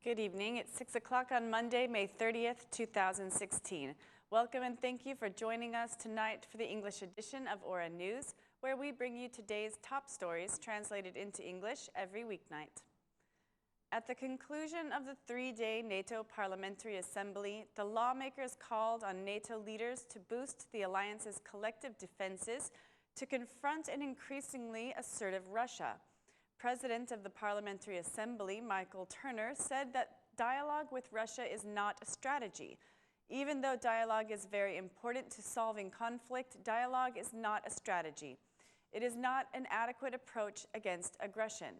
Good evening. It's 6 o'clock on Monday, May 30th, 2016. Welcome and thank you for joining us tonight for the English edition of Aura News, where we bring you today's top stories translated into English every weeknight. At the conclusion of the three-day NATO Parliamentary Assembly, the lawmakers called on NATO leaders to boost the alliance's collective defenses to confront an increasingly assertive Russia. President of the Parliamentary Assembly, Michael Turner, said that dialogue with Russia is not a strategy. Even though dialogue is very important to solving conflict, dialogue is not a strategy. It is not an adequate approach against aggression.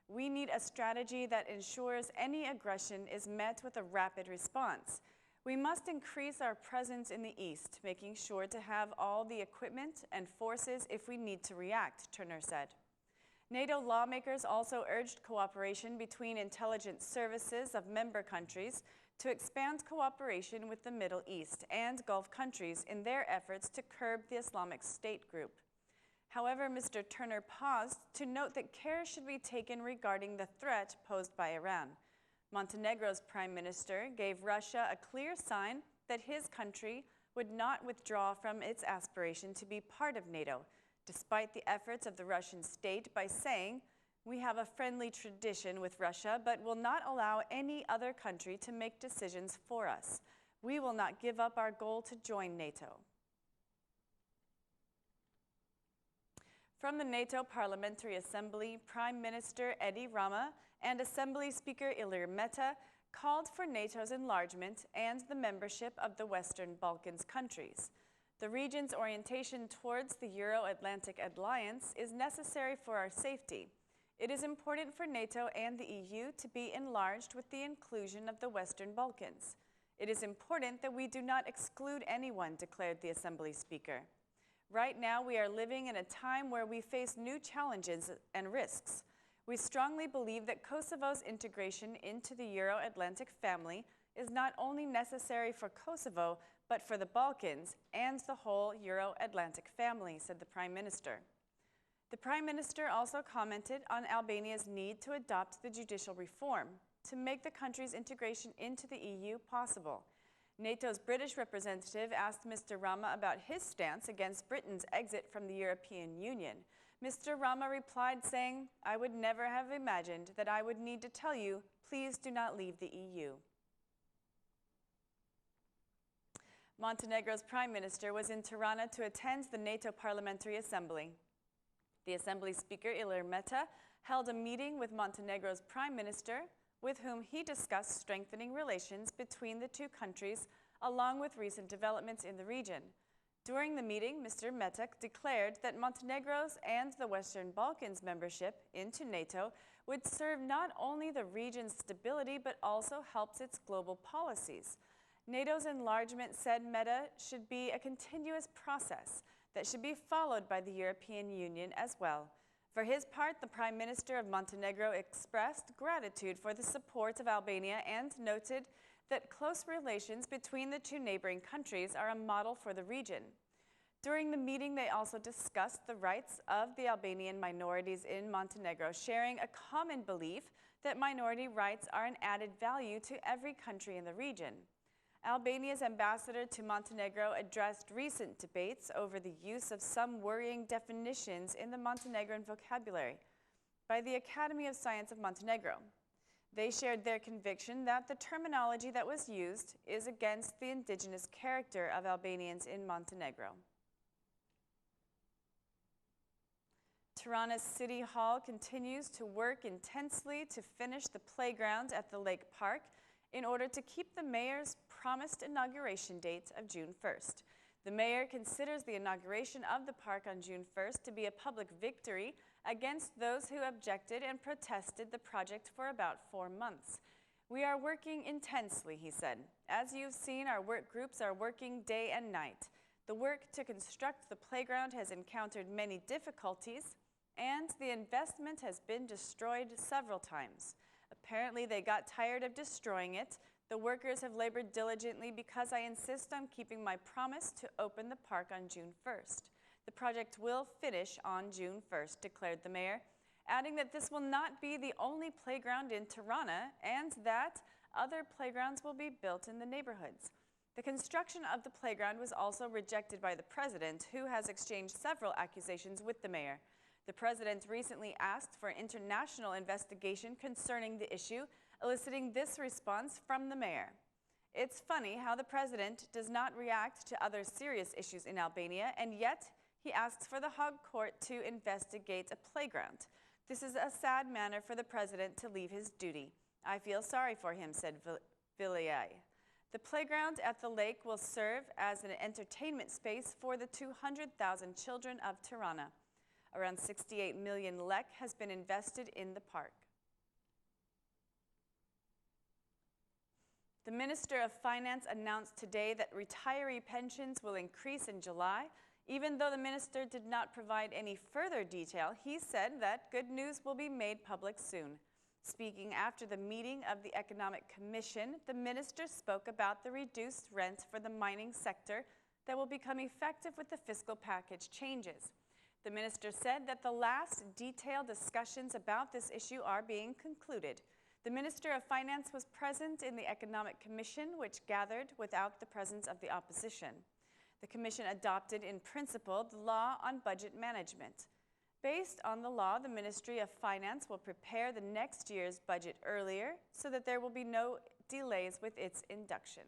We need a strategy that ensures any aggression is met with a rapid response. We must increase our presence in the East, making sure to have all the equipment and forces if we need to react, Turner said. NATO lawmakers also urged cooperation between intelligence services of member countries to expand cooperation with the Middle East and Gulf countries in their efforts to curb the Islamic State group. However, Mr. Turner paused to note that care should be taken regarding the threat posed by Iran. Montenegro's prime minister gave Russia a clear sign that his country would not withdraw from its aspiration to be part of NATO, despite the efforts of the Russian state, by saying, "We have a friendly tradition with Russia, but will not allow any other country to make decisions for us. We will not give up our goal to join NATO." From the NATO Parliamentary Assembly, Prime Minister Edi Rama and Assembly Speaker Ilir Meta called for NATO's enlargement and the membership of the Western Balkans countries. The region's orientation towards the Euro-Atlantic Alliance is necessary for our safety. It is important for NATO and the EU to be enlarged with the inclusion of the Western Balkans. It is important that we do not exclude anyone, declared the Assembly Speaker. Right now, we are living in a time where we face new challenges and risks. We strongly believe that Kosovo's integration into the Euro-Atlantic family is not only necessary for Kosovo, but for the Balkans and the whole Euro-Atlantic family, said the Prime Minister. The Prime Minister also commented on Albania's need to adopt the judicial reform to make the country's integration into the EU possible. NATO's British representative asked Mr. Rama about his stance against Britain's exit from the European Union. Mr. Rama replied saying, "I would never have imagined that I would need to tell you, please do not leave the EU." Montenegro's Prime Minister was in Tirana to attend the NATO Parliamentary Assembly. The Assembly Speaker Ilir Meta held a meeting with Montenegro's Prime Minister, with whom he discussed strengthening relations between the two countries, along with recent developments in the region. During the meeting, Mr. Meta declared that Montenegro's and the Western Balkans membership into NATO would serve not only the region's stability, but also helps its global policies. NATO's enlargement, said Meta, should be a continuous process that should be followed by the European Union as well. For his part, the Prime Minister of Montenegro expressed gratitude for the support of Albania and noted that close relations between the two neighboring countries are a model for the region. During the meeting, they also discussed the rights of the Albanian minorities in Montenegro, sharing a common belief that minority rights are an added value to every country in the region. Albania's ambassador to Montenegro addressed recent debates over the use of some worrying definitions in the Montenegrin vocabulary by the Academy of Science of Montenegro. They shared their conviction that the terminology that was used is against the indigenous character of Albanians in Montenegro. Tirana's City Hall continues to work intensely to finish the playground at the Lake Park in order to keep the mayor's promised inauguration date of June 1st. The mayor considers the inauguration of the park on June 1st to be a public victory against those who objected and protested the project for about 4 months. "We are working intensely," he said. "As you've seen, our work groups are working day and night. The work to construct the playground has encountered many difficulties, and the investment has been destroyed several times. Apparently, they got tired of destroying it. The workers have labored diligently because I insist on keeping my promise to open the park on June 1st. The project will finish on June 1st, declared the mayor, adding that this will not be the only playground in Tirana and that other playgrounds will be built in the neighborhoods. The construction of the playground was also rejected by the president, who has exchanged several accusations with the mayor. The president recently asked for an international investigation concerning the issue, eliciting this response from the mayor. It's funny how the president does not react to other serious issues in Albania, and yet he asks for the Hague court to investigate a playground. This is a sad manner for the president to leave his duty. I feel sorry for him, said Villiers. The playground at the lake will serve as an entertainment space for the 200,000 children of Tirana. Around 68 million lek has been invested in the park. The Minister of Finance announced today that retiree pensions will increase in July. Even though the minister did not provide any further detail, he said that good news will be made public soon. Speaking after the meeting of the Economic Commission, the minister spoke about the reduced rent for the mining sector that will become effective with the fiscal package changes. The minister said that the last detailed discussions about this issue are being concluded. The Minister of Finance was present in the Economic Commission, which gathered without the presence of the opposition. The Commission adopted in principle the law on budget management. Based on the law, the Ministry of Finance will prepare the next year's budget earlier so that there will be no delays with its induction.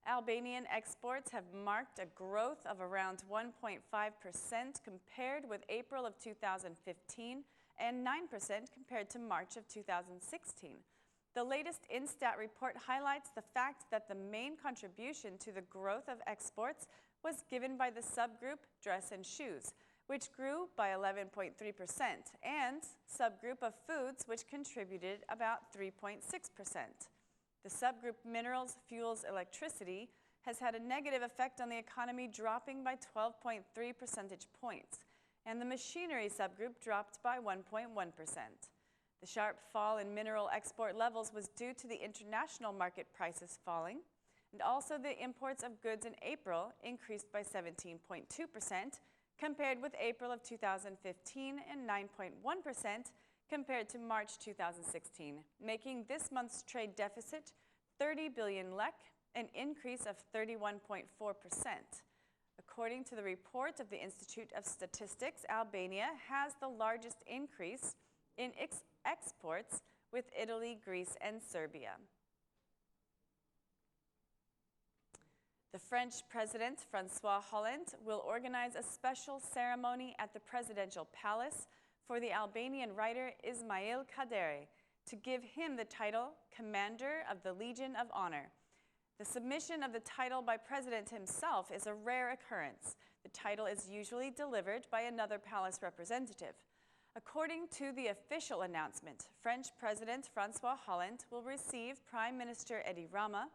Albanian exports have marked a growth of around 1.5% compared with April of 2015 and 9% compared to March of 2016. The latest INSTAT report highlights the fact that the main contribution to the growth of exports was given by the subgroup dress and shoes, which grew by 11.3%, and subgroup of foods, which contributed about 3.6%. The subgroup minerals, fuels, electricity has had a negative effect on the economy, dropping by 12.3 percentage points, and the machinery subgroup dropped by 1.1%. The sharp fall in mineral export levels was due to the international market prices falling, and also the imports of goods in April increased by 17.2% compared with April of 2015 and 9.1% compared to March 2016, making this month's trade deficit 30 billion lek, an increase of 31.4%. According to the report of the Institute of Statistics, Albania has the largest increase in exports with Italy, Greece, and Serbia. The French President, François Hollande, will organize a special ceremony at the Presidential Palace for the Albanian writer Ismail Kaderi to give him the title Commander of the Legion of Honor. The submission of the title by President himself is a rare occurrence. The title is usually delivered by another palace representative. According to the official announcement, French President François Hollande will receive Prime Minister Edi Rama,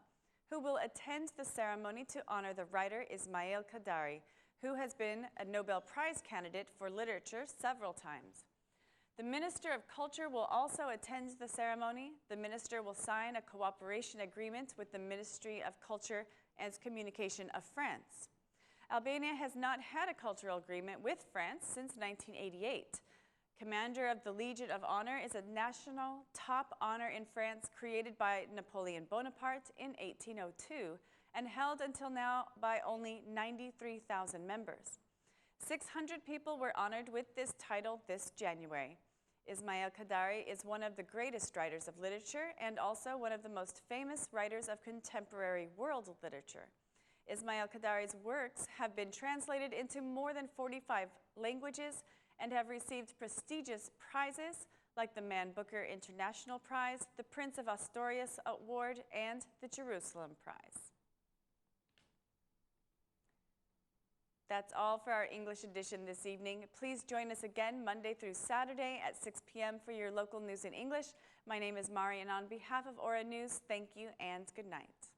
who will attend the ceremony to honor the writer Ismail Kaderi, who has been a Nobel Prize candidate for literature several times. The Minister of Culture will also attend the ceremony. The minister will sign a cooperation agreement with the Ministry of Culture and Communication of France. Albania has not had a cultural agreement with France since 1988. Commander of the Legion of Honor is a national top honor in France created by Napoleon Bonaparte in 1802 and held until now by only 93,000 members. 600 people were honored with this title this January. Ismail Kaderi is one of the greatest writers of literature and also one of the most famous writers of contemporary world literature. Ismail Kaderi's works have been translated into more than 45 languages and have received prestigious prizes like the Man Booker International Prize, the Prince of Asturias Award, and the Jerusalem Prize. That's all for our English edition this evening. Please join us again Monday through Saturday at 6 p.m. for your local news in English. My name is Mari, and on behalf of Aura News, thank you and good night.